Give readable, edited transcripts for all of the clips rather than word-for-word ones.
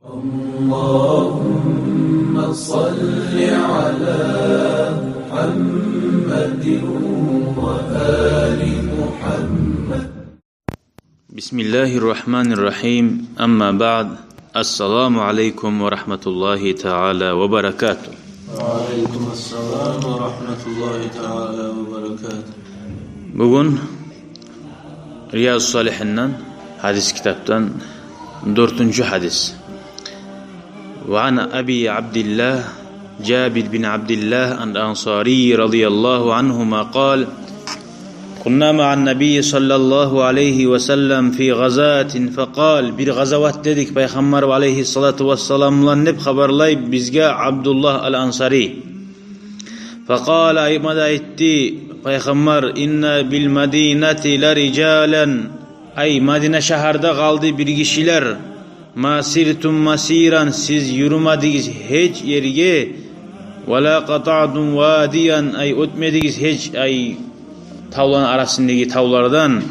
اللهم صل على محمد وآل محمد. بسم الله الرحمن الرحيم. أما بعد. السلام عليكم ورحمة الله تعالى وبركاته. وعليكم السلام ورحمة الله تعالى وبركاته. Bugün Riyaz-ı Salihin'den hadis kitaptan 4. hadis. وعن أبي عبد الله جابر بن عبد الله الأنصاري رضي الله عنهما قال: كنا مع النبي صلى الله عليه وسلم في غزاة فقال: bir gazavat dedik Peygamber aleyhissalatu vesselam'la neb haberlayıp bizge Abdullah el-Ansari. فقال aymada etti Peygamber: inna bil medineti la ricalen, ay Medine şehirde kaldı bir kişiler. Ma sirtum masiran, siz yürümediniz hiç yerge, ve la qata'tum vadiyan, ay ötmediniz hiç ay tavlanın arasındaki tavlardan.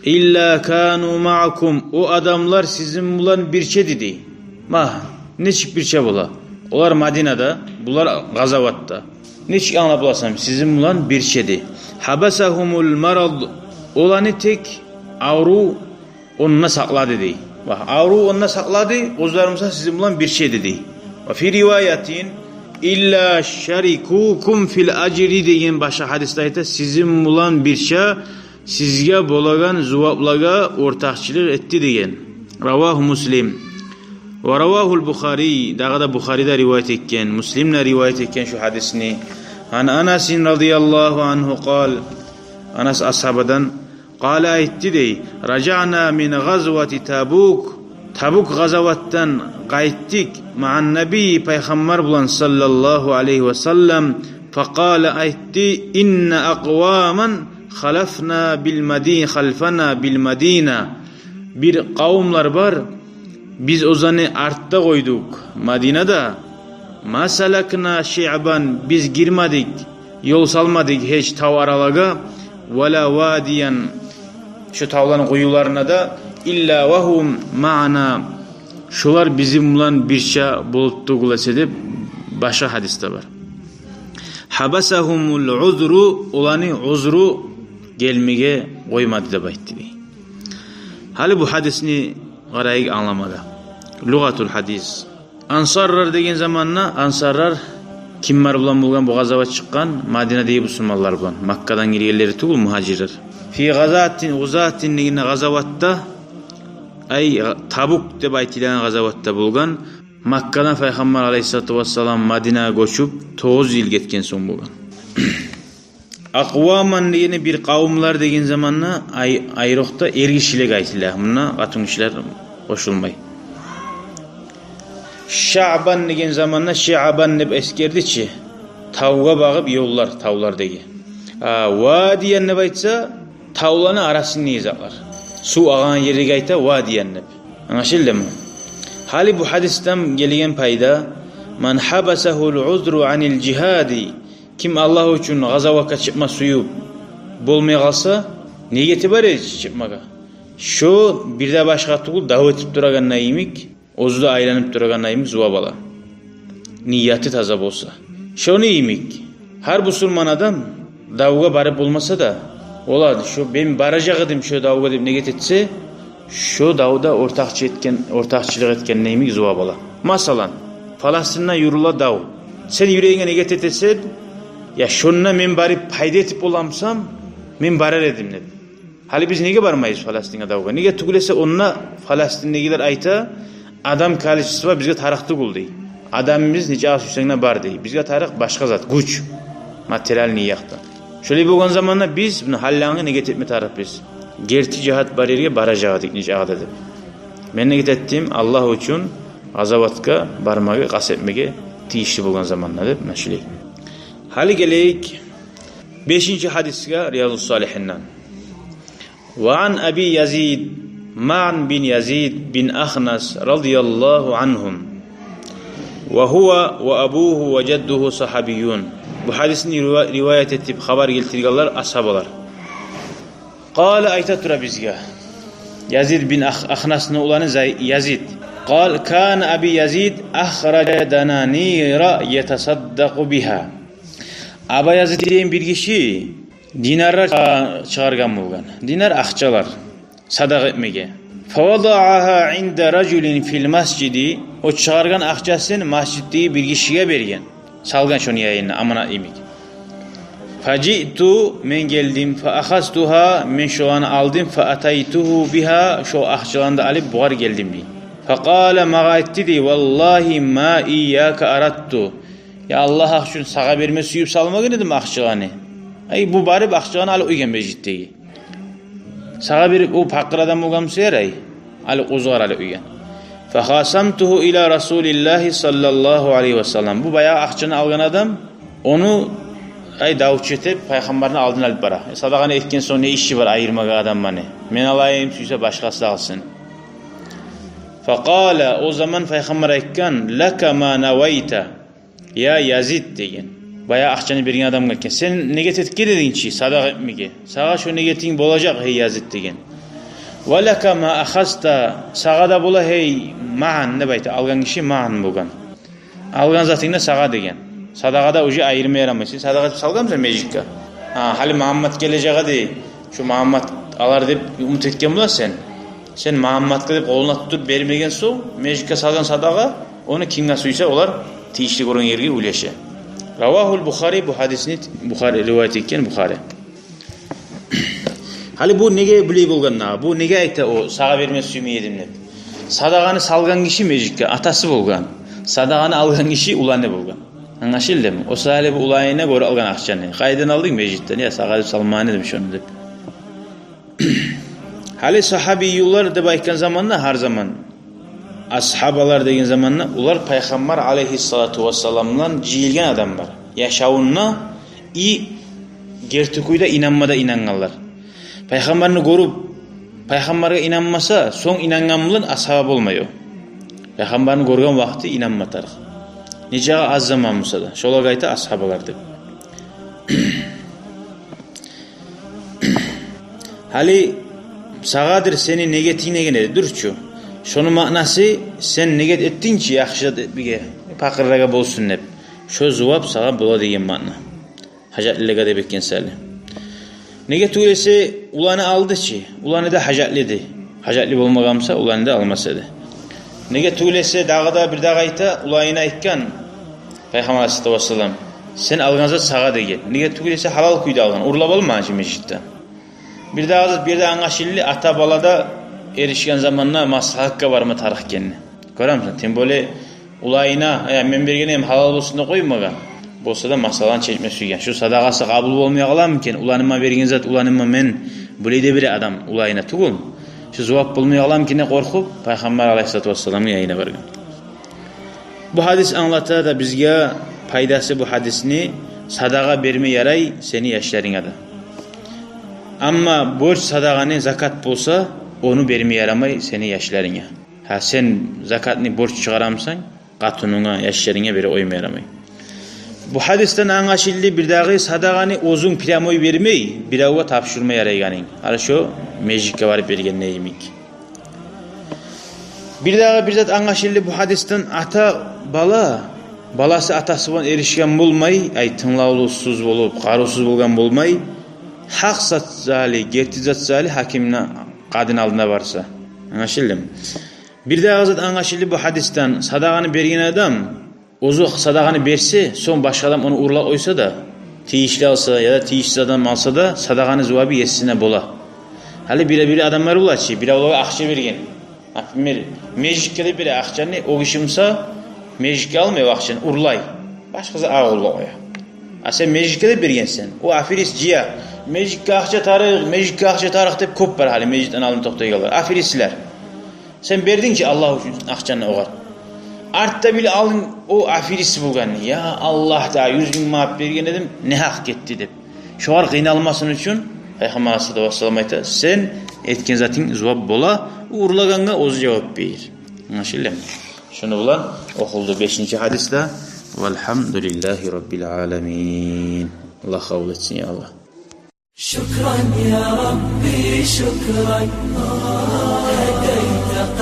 İlla kanu ma'akum, o adamlar sizin bulan birçe dedi. Neçik birçe bula? Onlar Medine'de, bunlar Gazavatta. Neçik anla bulasam sizin bulan birçedi. Habasahumul marad, olanı tek avru onunla sakladı dedi. Avru onunla sakladı, ozlarımsa sizin bulan birçe dedi. Ve fi rivayetin İlla şerikukum fil acri deyin başa hadislayda sizin bulan birçe sizge bolagan zuvablaga ortakçılık etti deyin. Ravahu Muslim. Ve ravahul Bukhari, da Bukhari'de rivayet etken, Müslim'le rivayet etken şu hadisini. An Anasin radıyallahu anhu kal, Anas ashabadan kala etti dey, raca'na min gazvati Tabuk, Tabuk gazavattan qayttik ma'an nabi Peygamber bulan sallallahu aleyhi ve sellem. Faqala aytti, inna aqwaman khalafna bil medina, bir kavimler var, biz ozanı artta koyduk Medine'de. Ma salakna şi'ban, biz girmedik, yol salmadık hiç tav aralaga, ve la vadiyan, şu tavların kuyularına da, illa vahum ma'ana, şular bizim bulan birçe buluttu gulası deyip başka hadiste var. Habasahumul uzru, olanı uzru gelmeye koymadı da baytti. Hali bu hadisini garayık anlamada. Lugatul hadis. Ansarlar degen zamanla, ansarlar kimler bulan bulgan bu gazava çıkan Medine'deki Müslümanlar bulan. Makka'dan girgenleri tugul muhacirler. Fi gazatin degen gazavatta, ay Tabuk deb aytilan gazavatta bulgan, Makka'dan Peygamber aleyhissalatu vesselam Medine'ye koşup 9 yıl ketken son bulgan. Aqwaman degeni bir kavimler degen zamanla ayrıqta ergişilik aytilar. Buna katın kişiler koşulmay. Şa'ban degen zamanla Şa'ban deb eskerdiçi tavga bağıp yollar tavlar degi. Vadiyen ne baytsa tavlanın arasını izaklar. Su ağan yeri gayta vadiyen neb. Anlaşıldı mı? Hali bu hadisten gelen payda, man habasahul uzru anil cihadi, kim Allah için gazavaka çıkma suyu bulmaya kalsa niyeti var ya çıkmaka. Şu bir de başka tuğul davet etip duragan nayimik, ozda aylanıp duragan nayimik zuvabala. Niyeti taza bolsa. Şu neyimik? Her Müslüman adam davga barıp olmasa da oladı. Şu ben baracağıdım şu davga deyip ne getetse, şu davda ortakçılık etken neyimik zuvabala. Masalan, Falastin'den yürüla dav. Sen yüreğine ne getetse, ya şununla men bari payda etip olamsam, men barar edim dedim. Hali biz nege barmayız Falastin'e davga? Nege tugulese onunla Falastin'dekiler ayta, adam kalışısı var bizge tarıktı kul dey. Adamımız nice as üstüne bar dey. Bizge tarık başka zat, güç, materyal niyakta. Şöyle bir zamanla biz bunu hallanı nege etme tarık biz. Gerti cihat bariyerge baracağıdık nice ağda deyip. Men nege ettim Allah için gazavatka barmağı, qas etmege tiyişli bulgan zamanla deyip meşileyik. Hali geleyik 5. hadisga Riyaz-ı Salihin'den. Ve an Abi Yazid Ma'an bin Yazid bin Akhnas radıyallahu anhum. Ve huve ve abuhu ve cedduhu sahabiyyun. Bu hadisini rivayet etip haber getirganlar ashabalar. Qala aytatura bizga. Yazid bin Akhnas'ın oğlanı Yazid. قال كان أبي يزيد أخرج دنانير يتصدق بها. Aba Yazid deyen bir kişi dinarlar çıkargan bolgan. Dinar akçalar sadaka etmege. Favada'aha inde raculin fil masjidi. O çıkargan akçasını masjitteki bir kişiye bergen. Salgan şonu yayınına amanat imek. Faci'tu men geldim fa akhastuha men şu an aldım fa ataytuhu biha şu akçalarını alıp buğar geldim di. Faqala mağaitti di vallahi ma iyyaka arattu. Ya Allah akçun sağa verme suyup salmağı dedim akçalarını. Ay bu bari akçalarını alıp uygen meclitteki. Sağa verip o pakır adam olgam seyir ay. Alıp uzgar alıp uygen. Fakhasamtuhu ila Rasulillahi sallallahu aleyhi ve sellem. Bu bayağı akçanı algan adam onu ay davut etip peygamberin aldığını alıp bara. Sadakanı etken sonra ne işi var ayırmak adam bana. Men alayım suysa başkası alsın. Fakala o zaman peygamber aytkan laka ma navayta ya Yazid degen. Bayağı akçanı bergen adam gelken. Sen ne getirtke dedin ki sadaka etmege. Sağa şu ne getin bolacak hey Yazid degen. Ve laka ma akhasta sağa da bola hey ma'an ne bayta algan kişi ma'an bolgan. Algan zatında sağa degen. Sadakada ucu ayırmaya yaramayısın. Sadaka salgamsan mecikka. Hali Muhammed geleceğe de şu Muhammed alar deyip umut etken bula sen. Sen Muhammed'e deyip koluna tutup vermegen su mecikka salgan sadaka onu kimga suysa olar tiyişli korun yergi uleşe. Ravahul Bukhari bu hadisini Bukhari rivayet etken Bukhari. Hali bu nege biley bolgan bu nege ayta o sağa verme suyumu yedim dep. Sadakanı salgan kişi mecikka atası bolgan. Sadakanı algan kişi ulanı bolgan. Anlaşıldı mı? O sahibi ulayına göre algan akçanı. Kayden aldın meclisten ya sağa salmanı demiş onu dep. Hali sahabiyullar da baykan zamanla her zaman ashabalar degen zamanla ular Peygamber aleyhissalatu vesselam'la jiyilgen adamlar. Yaşavunna i gertikuyda inanmada inanganlar. Peygamberini görüp Peygamberge inanmasa son inangan bilen ashab olmuyor. Peygamberini görgen vakti inanmatar. Nice az zaman musada. Şola gayta ashabalar dep. Hali sağadır seni negetine gene durçu. Şonun manası sen neget ettin ki yaxşı bige pakırraga bolsun dep. Şo cevap sağa bola degen mana. Hacatliga dep etken sali. Neget öylese ulanı aldı ki, ulanı da hacatlidir. Hacatli bolmagamsa ulanı da almasadı. Neget öylese dağda bir dağayta ulayına aytkan Peygamber aleyhissalatu vesselam sen alganza sağa degen. Neget öylese halal kuyda algan. Urlap olma meclitte. Bir de angaşilli ata balada erişken zamanla maslahakka var mı tarih kendine. Görüyor musun? Sen böyle ulayına men bergenem halal bolsun da koymagan. Bolsa da masalan çekme suygan. Şu sadakası kabul olmaya kalar mı ken? Ulanıma bergen zat ulanıma men buleyde bir adam ulayına tugul. Şu cevap bulmaya kalar mı ken korkup Peygamber aleyhissalatu vesselam'ın yayına bergen. Bu hadis anlatar da bizge paydası bu hadisini sadaka verme yaray seni yaşlarına da. Ama borç sadakanı zakat bolsa onu verme yaramay seni yaşlarına. Ha sen zakatını borç çıkaramsan katununa yaşlarına beri oyma yaramay. Bu hadisten anlaşıldı bir dağı sadakanı uzun plamoy vermey bir ava tapşırma yarayganın. Hala şu meclikke varıp bergen neyimik. Bir dağı bir zat anlaşıldı bu hadisten ata balası atası bilan erişken bolmay ay tınlaulусуз bolup karusuz bolgan bolmay hak satzali gertizatzali hakimine kadın aldığına varsa. Anlaşıldı mı? Bir dağı zat anlaşıldı bu hadisten sadakanı bergen adam ozu sadakanı berse son başka adam onu urla oysa da tiyişli alsa ya da tiyişsiz adam alsa da sadakanı cevabı yesine bola. Hali bir adamlar ula ki bir ola akça bergen. Meclikke de bir akçanı o kişimsa meclikke almıyor akçanı urlay. Başkası ağa urla oya. Sen meclikke de bergensen. O afiris ciya. Meclikke akça tarih deyip kop var hali meclitten alın toktaya kalır. Afirisler. Sen berdin ki Allah için akçanı oğar. Artta bile alın o afirisi bulgan. Ya Allah da 100 bin maap bergen dedim ne hak etti dep. Şu ar kıynalmasın için Peygamber aleyhissalatu vesselam ayta sen etken zatin cevap bola urlaganga oz cevap ber. Anlaşıldı mı? Şunu bulan okuldu 5. hadisle velhamdülillahi rabbil alamin. Allah kabul etsin ya Allah. Şükran ya Rabbi şükran.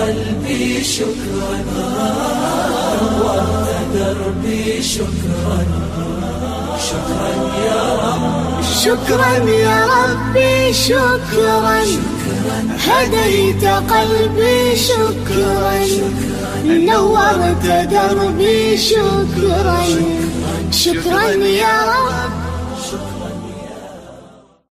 قلبي شكرا، نورت دربي شكرا، شكرا يا رب، شكرا يا ربي شكرا، هديت قلبي شكرا، نورت دربي شكرا، شكرا يا رب.